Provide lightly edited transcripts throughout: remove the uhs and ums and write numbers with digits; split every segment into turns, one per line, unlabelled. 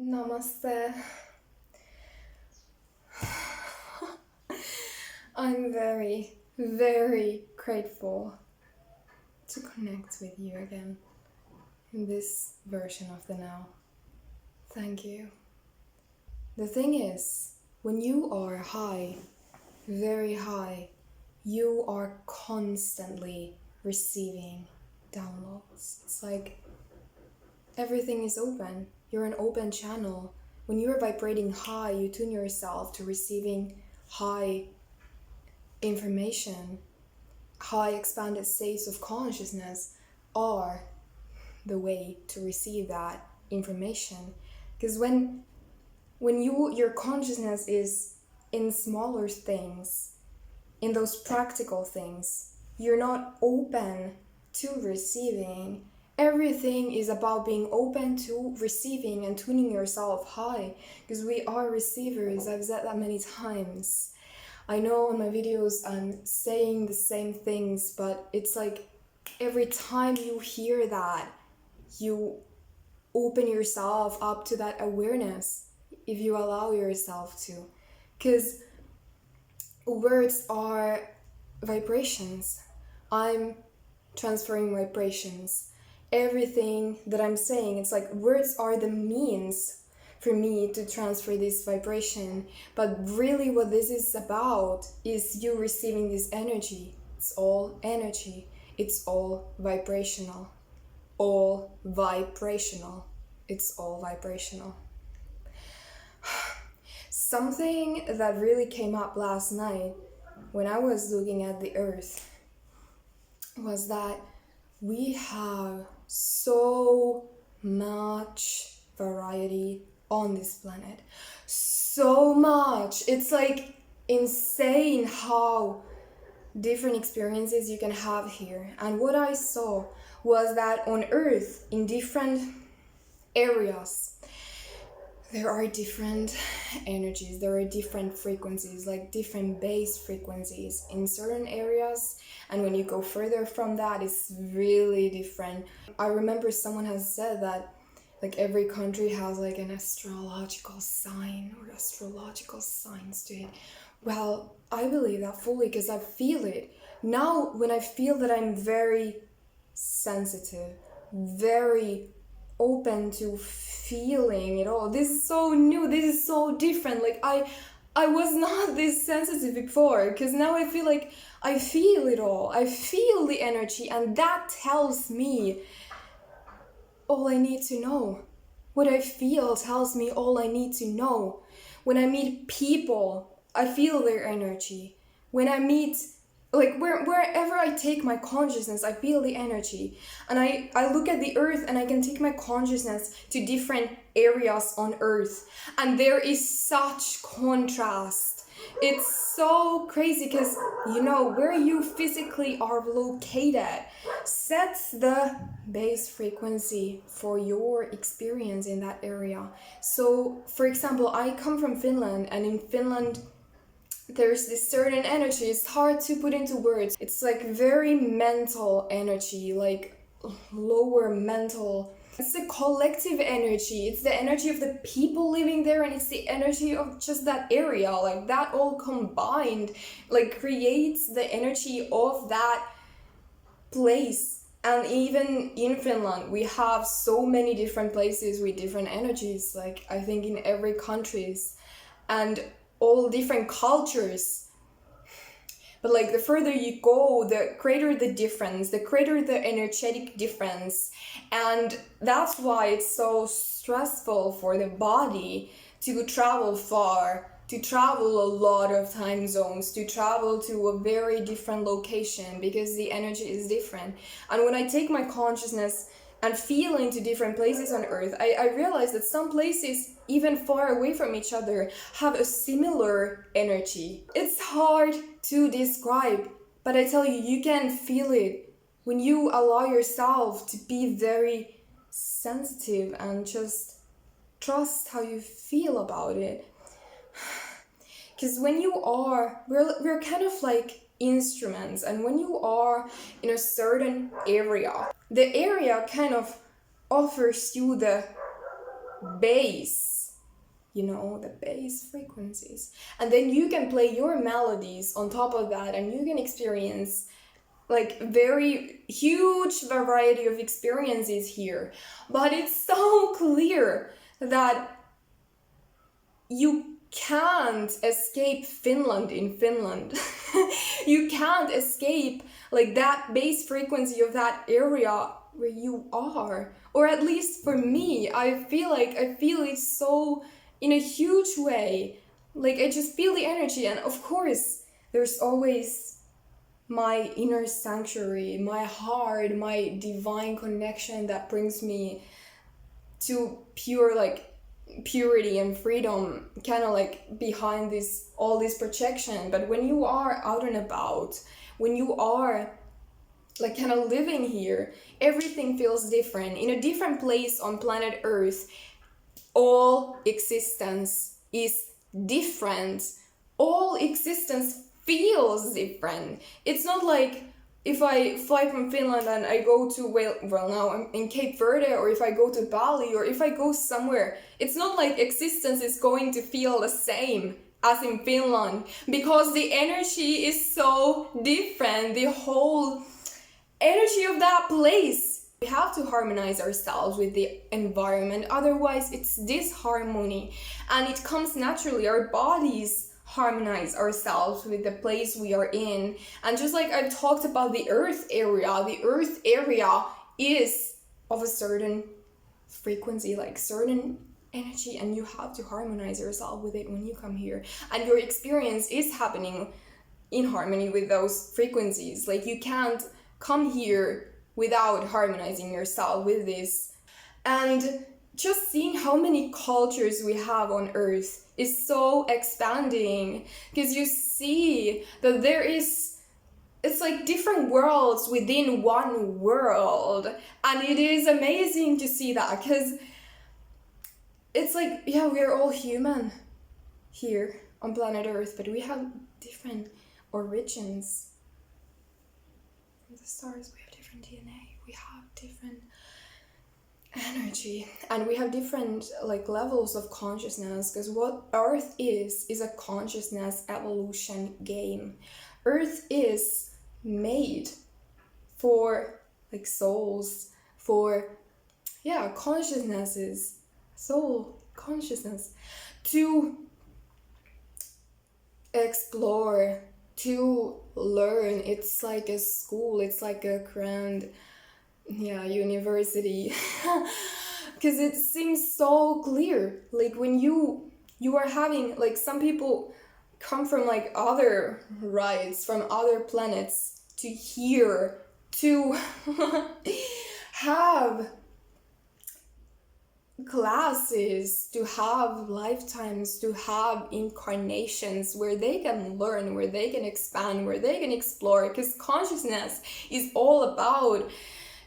Namaste. I'm very, very grateful to connect with you again in this version of the now. Thank you. The thing is, when you are high, very high, you are constantly receiving downloads. It's like everything is open. You're an open channel. When you're vibrating high, you tune yourself to receiving high information. High expanded states of consciousness are the way to receive that information. Because when your consciousness is in smaller things, in those practical things, you're not open to receiving. Everything is about being open to receiving and tuning yourself high, because we are receivers. I've said that many times. I know in my videos I'm saying the same things, but it's like every time you hear that, you open yourself up to that awareness if you allow yourself to. Because words are vibrations. I'm transferring vibrations. Everything that I'm saying, it's like words are the means for me to transfer this vibration. But really what this is about is you receiving this energy. It's all energy. It's all vibrational. All vibrational. It's all vibrational. Something that really came up last night when I was looking at the earth was that we have so much variety on this planet. So much. It's like insane how different experiences you can have here. And what I saw was that on Earth, in different areas, there are different energies, there are different frequencies, like different bass frequencies in certain areas, and when you go further from that, it's really different. I remember someone has said that like every country has like an astrological sign or astrological signs to it. Well, I believe that fully because I feel it. Now when I feel that I'm very sensitive, very open to feeling it all. This is so new, this is so different. Like I was not this sensitive before, because now I feel like I feel it all. I feel the energy, and that tells me all I need to know. What I feel tells me all I need to know. When I meet people, I feel their energy. When I meet, like wherever I take my consciousness, I feel the energy. And I look at the earth and I can take my consciousness to different areas on earth. And there is such contrast. It's so crazy because, you know, where you physically are located sets the base frequency for your experience in that area. So, for example, I come from Finland, and in Finland, there's this certain energy. It's hard to put into words. It's like very mental energy, like lower mental. It's the collective energy. It's the energy of the people living there, and it's the energy of just that area. Like that all combined, like creates the energy of that place. And even in Finland, we have so many different places with different energies. Like I think in every countries, and all different cultures. But like the further you go, the greater the difference, the greater the energetic difference. And that's why it's so stressful for the body to travel far, to travel a lot of time zones, to travel to a very different location, because the energy is different. And when I take my consciousness and feel into different places on earth, I realize that some places, even far away from each other, have a similar energy. It's hard to describe, but I tell you, you can feel it when you allow yourself to be very sensitive and just trust how you feel about it. Because when you are, we're kind of like instruments, and when you are in a certain area, the area kind of offers you the bass, the bass frequencies. And then you can play your melodies on top of that, and you can experience like very huge variety of experiences here. But it's so clear that you can't escape Finland in Finland. You can't escape like that bass frequency of that area where you are. Or at least for me, I feel it so in a huge way. Like I just feel the energy, and of course there's always my inner sanctuary, my heart, my divine connection that brings me to pure like purity and freedom, kind of like behind all this projection. But when you are out and about, when you are like kind of living here, everything feels different. In a different place on planet Earth, all existence is different. All existence feels different. It's not like if I fly from Finland and I go to, well now I'm in Cape Verde, or if I go to Bali, or if I go somewhere, it's not like existence is going to feel the same as in Finland, because the energy is so different, the whole energy of that place. We have to harmonize ourselves with the environment, otherwise it's disharmony, and it comes naturally. Our bodies harmonize ourselves with the place we are in. And just like I talked about the earth area is of a certain frequency, like certain energy, and you have to harmonize yourself with it when you come here, and your experience is happening in harmony with those frequencies. Like you can't come here without harmonizing yourself with this. And just seeing how many cultures we have on earth is so expanding, because you see that it's like different worlds within one world, and it is amazing to see that, because it's like, yeah, we're all human here on planet Earth, but we have different origins from the stars. We have different DNA, we have different energy, and we have different like levels of consciousness, because what Earth is a consciousness evolution game. Earth is made for like souls, for consciousnesses, soul consciousness, to explore, to learn. It's like a school, it's like a grand university. Because it seems so clear, like when you are having, like, some people come from like other rides, from other planets to here to have classes, to have lifetimes, to have incarnations where they can learn, where they can expand, where they can explore, because consciousness is all about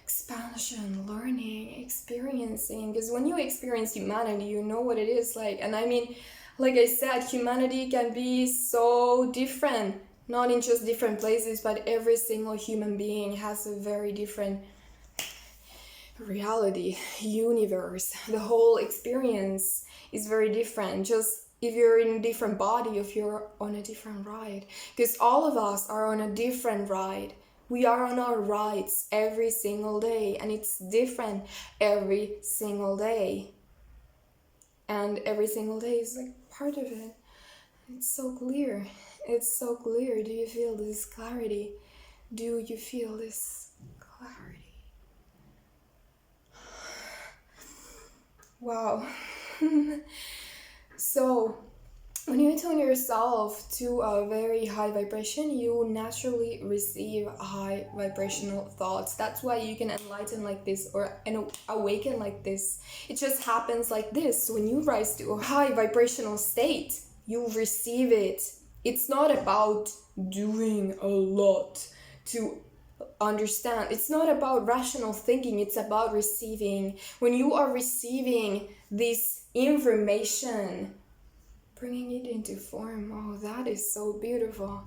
expansion, learning, experiencing. Because when you experience humanity, you know what it is like. And I mean, like I said, humanity can be so different, not in just different places, but every single human being has a very different reality, universe. The whole experience is very different, just if you're in a different body, if you're on a different ride. Because all of us are on a different ride. We are on our rides every single day, and it's different every single day. And every single day is like part of it. It's so clear. It's so clear. Do you feel this clarity? Do you feel this clarity? Wow. So, when you attune yourself to a very high vibration, you naturally receive high vibrational thoughts. That's why you can enlighten like this, or awaken like this. It just happens like this. When you rise to a high vibrational state, you receive it. It's not about doing a lot to understand. It's not about rational thinking. It's about receiving. When you are receiving this information, bringing it into form, oh, that is so beautiful.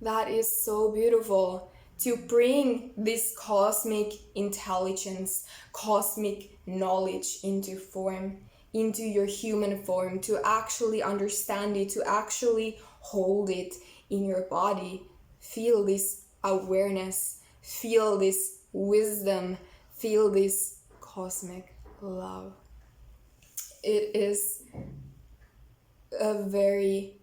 That is so beautiful. To bring this cosmic intelligence, cosmic knowledge into form into your human form, to actually understand it, to actually hold it in your body. Feel this awareness, feel this wisdom, feel this cosmic love. It is a very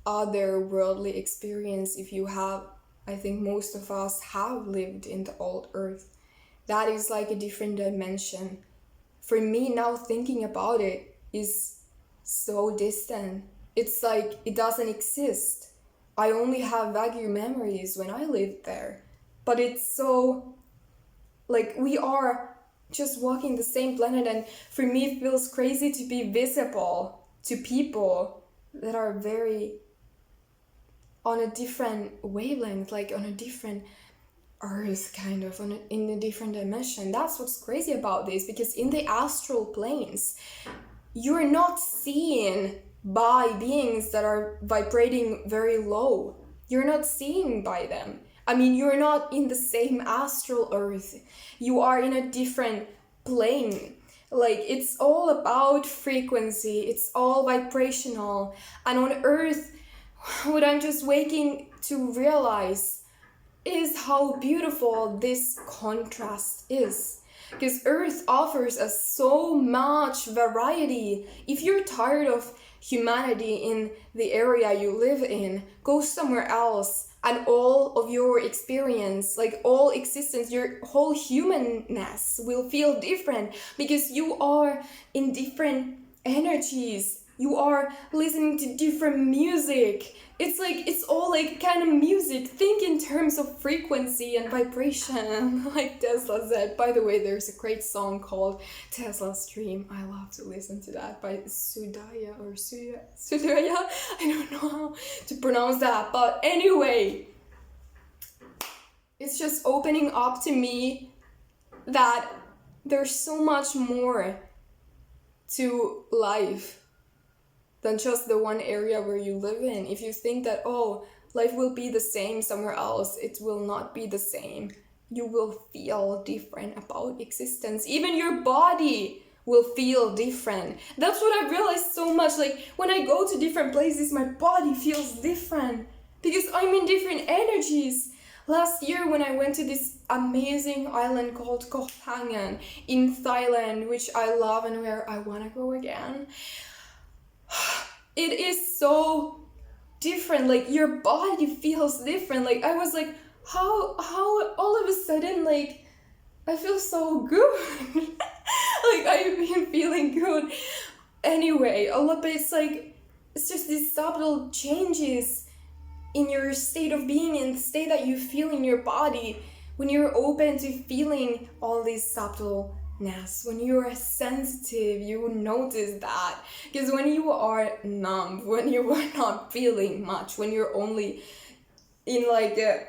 otherworldly experience if you have, I think most of us have lived in the old earth. That is like a different dimension. For me now, thinking about it is so distant. It's like it doesn't exist. I only have vague memories when I lived there. But it's so, like, we are just walking the same planet, and for me it feels crazy to be visible to people that are very on a different wavelength, like on a different earth, kind of in a different dimension. That's what's crazy about this, because in the astral planes you're not seen by beings that are vibrating very low. You're not seen by them. I mean, you're not in the same astral earth. You are in a different plane. Like, it's all about frequency. It's all vibrational. And on earth, what I'm just waking to realize is how beautiful this contrast is. Because earth offers us so much variety. If you're tired of humanity in the area you live in, go somewhere else, and all of your experience, like all existence, your whole humanness will feel different, because you are in different energies. You are listening to different music. It's like, it's all like kind of music. Think in terms of frequency and vibration, like Tesla said. By the way, there's a great song called Tesla's Dream. I love to listen to that by Sudaya or Sudaya. I don't know how to pronounce that. But anyway, it's just opening up to me that there's so much more to life than just the one area where you live in. If you think that, oh, life will be the same somewhere else, it will not be the same. You will feel different about existence. Even your body will feel different. That's what I realized so much. Like, when I go to different places, my body feels different because I'm in different energies. Last year, when I went to this amazing island called Koh Phangan in Thailand, which I love and where I want to go again, it is so different. Like, your body feels different. Like, I was like, how all of a sudden, like, I feel so good. Like, I've been feeling good anyway a lot, but it's like, it's just these subtle changes in your state of being, in the state that you feel in your body, when you're open to feeling all these subtle. When you are sensitive, you will notice that. Because when you are numb, when you are not feeling much, when you're only in like a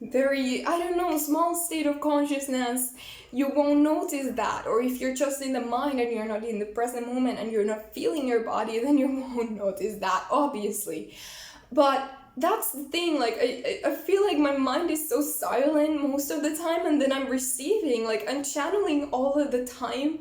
very, I don't know, small state of consciousness, you won't notice that. Or if you're just in the mind and you're not in the present moment and you're not feeling your body, then you won't notice that, obviously. But that's the thing, like, I feel like my mind is so silent most of the time, and then I'm receiving, like, I'm channeling all of the time,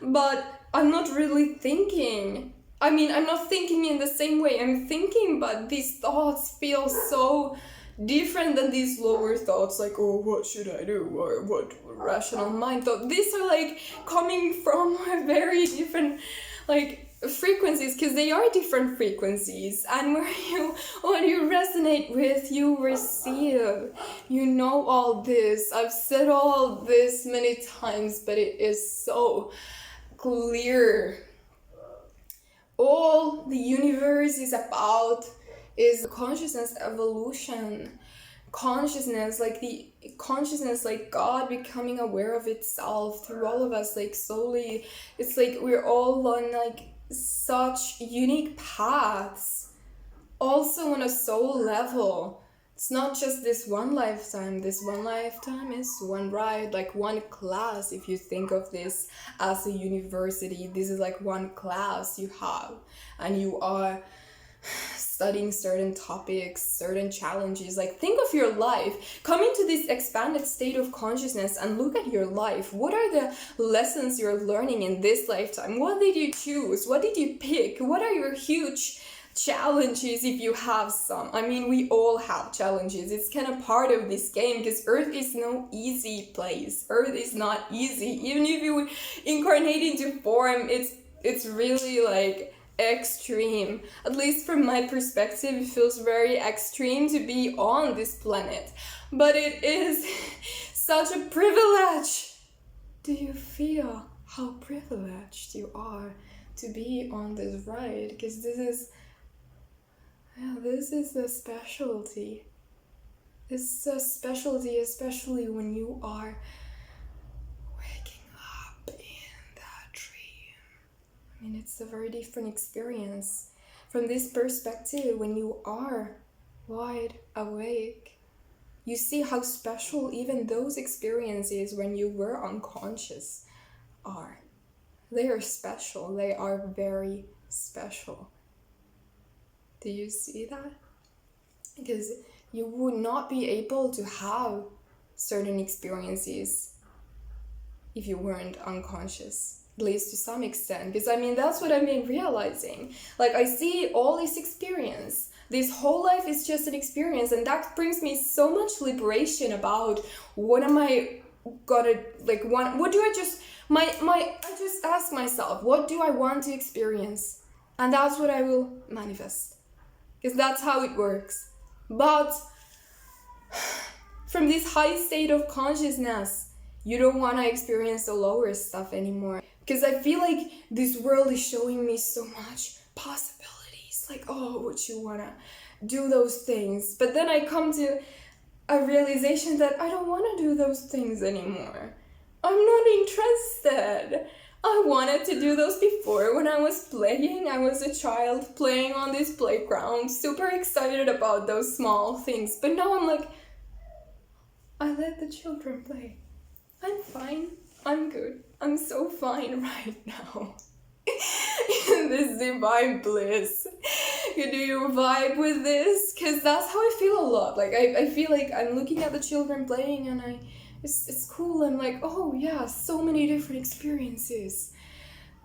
but I'm not really thinking. I mean, I'm not thinking in the same way I'm thinking, but these thoughts feel so different than these lower thoughts, like, oh, what should I do, or what rational mind thought. These are, like, coming from a very different, like, frequencies, because they are different frequencies, and what you resonate with, you receive. You know all this. I've said all this many times, but it is so clear. All the universe is about is consciousness evolution. Consciousness, like God becoming aware of itself through all of us, like slowly. It's like we're all on like such unique paths, also on a soul level. It's not just this one lifetime. This one lifetime is one ride, like one class. If you think of this as a university, this is like one class you have, and you are studying certain topics, certain challenges. Like, think of your life. Come into this expanded state of consciousness and look at your life. What are the lessons you're learning in this lifetime? What did you choose? What did you pick? What are your huge challenges, if you have some? I mean, we all have challenges. It's kind of part of this game, because Earth is no easy place. Earth is not easy. Even if you incarnate into form, it's really like extreme. At least from my perspective, it feels very extreme to be on this planet. But it is such a privilege. Do you feel how privileged you are to be on this ride? Because this is the specialty. This is a specialty, especially when you are waking up in that dream. I mean, it's a very different experience. From this perspective, when you are wide awake, you see how special even those experiences when you were unconscious are. They are special. They are very special. Do you see that? Because you would not be able to have certain experiences if you weren't unconscious, at least to some extent. Because I mean, that's what I've been realizing. Like, I see all this experience. This whole life is just an experience, and that brings me so much liberation about what am I gonna, like, what do I just, I just ask myself, what do I want to experience? And that's what I will manifest. Because that's how it works. But from this high state of consciousness, you don't want to experience the lower stuff anymore. Because I feel like this world is showing me so much possibilities. Like, oh, would you want to do those things? But then I come to a realization that I don't want to do those things anymore. I'm not interested. I wanted to do those before when I was playing. I was a child playing on this playground, super excited about those small things. But now I'm like, I let the children play. I'm fine. I'm good. I'm so fine right now. In this divine bliss. Do you vibe with this? Because that's how I feel a lot. Like, I feel like I'm looking at the children playing and it's cool. I'm like, oh yeah, so many different experiences.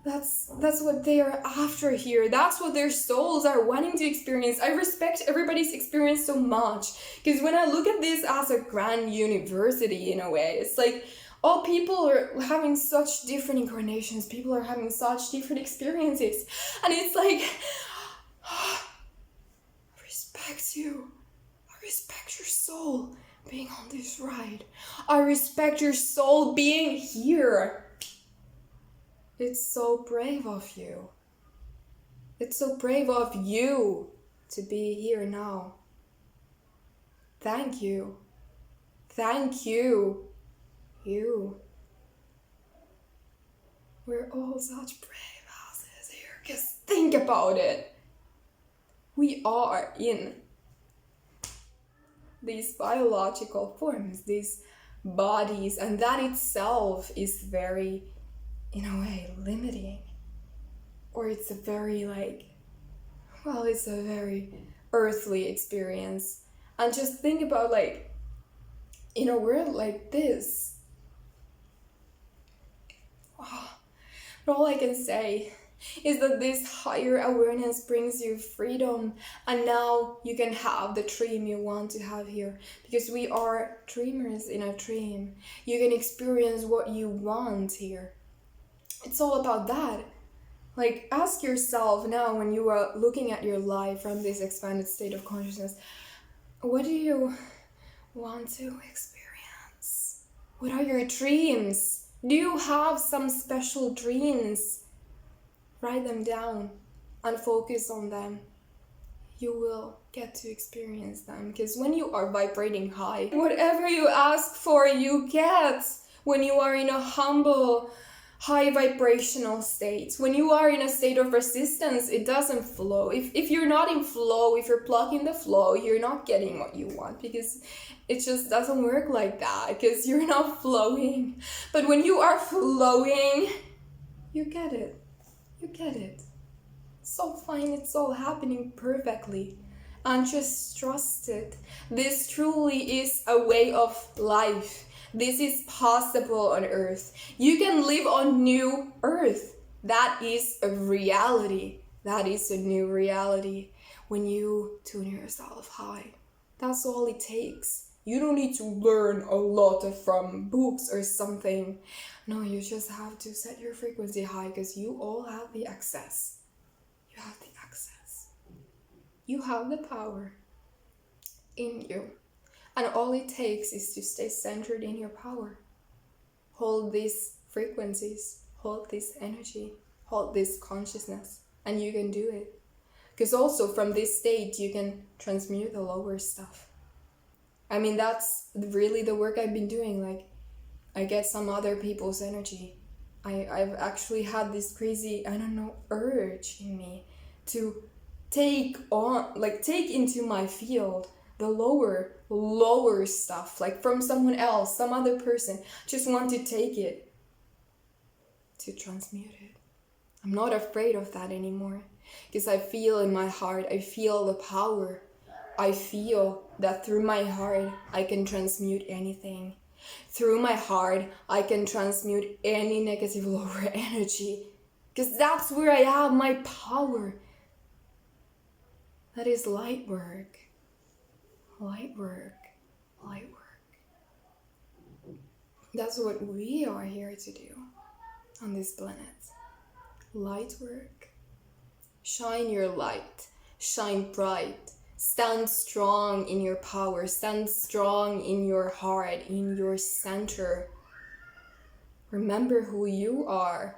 That's what they are after here. That's what their souls are wanting to experience. I respect everybody's experience so much, because when I look at this as a grand university in a way, it's like, all people are having such different incarnations. People are having such different experiences. And it's like, I respect you. I respect your soul being on this ride. I respect your soul being here. It's so brave of you. It's so brave of you to be here now. Thank you. Thank you. You. We're all such brave asses here. Just think about it. We are in these biological forms, these bodies, and that itself is very, in a way, limiting. Or it's a very it's a very earthly experience. And just think about, like, in a world like this, but all I can say is that this higher awareness brings you freedom, and now you can have the dream you want to have here, because we are dreamers in a dream. You can experience what you want here. It's all about that. Like, ask yourself now, when you are looking at your life from this expanded state of consciousness, what do you want to experience? What are your dreams? Do you have some special dreams? Write them down and focus on them. You will get to experience them, because when you are vibrating high, whatever you ask for, you get. When you are in a humble, high vibrational state, when you are in a state of resistance, it doesn't flow. If you're not in flow, if you're blocking the flow, you're not getting what you want, because it just doesn't work like that, because you're not flowing. But when you are flowing, you get it. You get it. It's all fine, it's all happening perfectly. And just trust it. This truly is a way of life. This is possible on Earth. You can live on new Earth. That is a reality. That is a new reality when you tune yourself high. That's all it takes. You don't need to learn a lot from books or something. No, you just have to set your frequency high because you all have the access. You have the access. You have the power in you. And all it takes is to stay centered in your power. Hold these frequencies, hold this energy, hold this consciousness, and you can do it. Because also from this state, you can transmute the lower stuff. I mean, that's really the work I've been doing. Like, I get some other people's energy. I've actually had this crazy, urge in me to take into my field the lower stuff, like from someone else, some other person. Just want to take it, to transmute it. I'm not afraid of that anymore, because I feel in my heart, I feel the power. I feel that through my heart, I can transmute anything. Through my heart, I can transmute any negative lower energy, because that's where I have my power. That is light work. Light work. Light work. That's what we are here to do on this planet. Light work. Shine your light. Shine bright. Stand strong in your power. Stand strong in your heart, in your center. Remember who you are.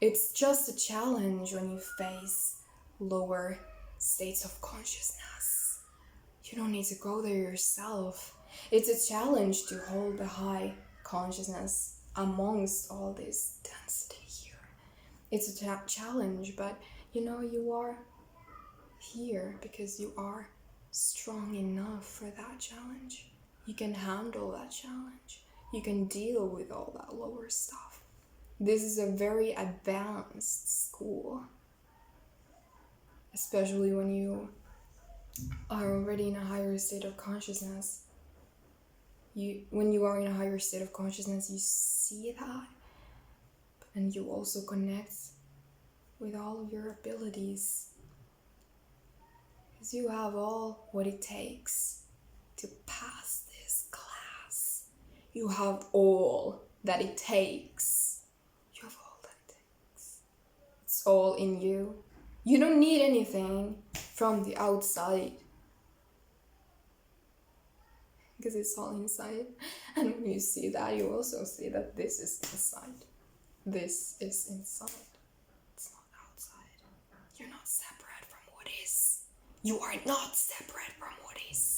It's just a challenge when you face lower states of consciousness. You don't need to go there yourself. It's a challenge to hold the high consciousness amongst all this density here. It's a challenge, but you are here because you are strong enough for that challenge. You can handle that challenge. You can deal with all that lower stuff. This is a very advanced school, especially when you are already in a higher state of consciousness. When you are in a higher state of consciousness, you see that, and you also connect with all of your abilities, because you have all what it takes to pass this class. You have all that it takes. You have all that it takes. It's all in you. You don't need anything from the outside, because it's all inside. And when you see that, you also see that this is inside. This is inside. It's not outside. You're not separate from what is. You are not separate from what is.